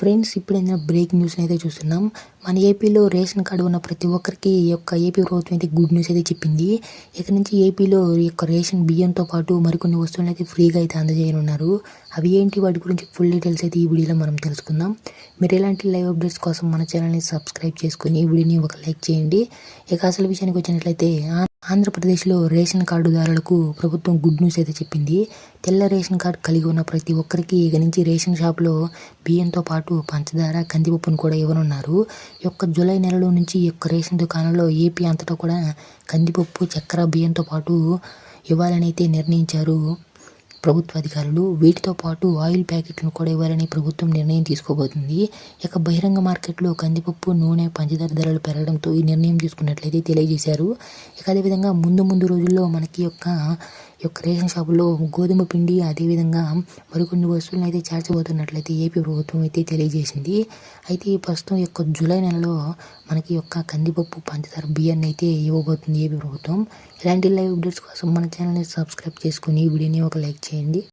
Friends, ఇప్పుడైనా break news అయితే చూస్తున్నాం. మన ఏపీలో రేషన్ కార్డు ఉన్న ప్రతి ఒక్కరికి ఈ యొక్క ఏపీ ప్రభుత్వం అయితే గుడ్ న్యూస్ అయితే చెప్పింది. ఇక నుంచి ఏపీలో ఈ యొక్క రేషన్ బియ్యంతో పాటు మరికొన్ని వస్తువులు అయితే ఫ్రీగా అయితే అందజేయనున్నారు. అవి ఏంటి, వాటి గురించి ఫుల్ డీటెయిల్స్ అయితే ఈ వీడియోలో మనం తెలుసుకుందాం. మీరు ఇలాంటి లైవ్ అప్డేట్స్ కోసం మన ఛానల్ని సబ్స్క్రైబ్ చేసుకుని ఈ వీడియోని ఒక లైక్ చేయండి. ఇక అసలు విషయానికి వచ్చినట్లయితే ఆంధ్రప్రదేశ్లో రేషన్ కార్డుదారులకు ప్రభుత్వం గుడ్ న్యూస్ అయితే చెప్పింది. తెల్ల రేషన్ కార్డు కలిగి ఉన్న ప్రతి ఒక్కరికి ఇక నుంచి రేషన్ షాప్లో బియ్యంతో పాటు పంచదార, కందిపప్పును కూడా ఇవ్వనున్నారు. ఈ యొక్క జూలై నెలలో నుంచి ఈ యొక్క రేషన్ దుకాణంలో ఏపీ అంతటా కూడా కందిపప్పు, చక్కెర, బియ్యంతో పాటు ఇవ్వాలని అయితే నిర్ణయించారు ప్రభుత్వ అధికారులు. వీటితో పాటు ఆయిల్ ప్యాకెట్లను కూడా ఇవ్వాలని ప్రభుత్వం నిర్ణయం తీసుకోబోతుంది. ఇక బహిరంగ మార్కెట్లో కందిపప్పు, నూనె, పంచదార ధరలు పెరగడంతో ఈ నిర్ణయం తీసుకున్నట్లయితే తెలియజేశారు. ఇక అదేవిధంగా ముందు రోజుల్లో మనకి ఈ యొక్క రేషన్ షాపులో గోధుమ పిండి, అదేవిధంగా మరికొన్ని వస్తువులను అయితే చేర్చబోతున్నట్లయితే ఏపీ ప్రభుత్వం అయితే తెలియజేసింది. అయితే ఈ ప్రస్తుతం ఈ యొక్క జూలై నెలలో మనకి యొక్క కందిపప్పు, పంచదార, బియ్యాన్ని అయితే ఇవ్వబోతుంది ఏపీ ప్రభుత్వం. ఇలాంటి లైవ్ అప్డేట్స్ కోసం మన ఛానల్ని సబ్స్క్రైబ్ చేసుకుని ఈ వీడియోని ఒక లైక్ చేయండి.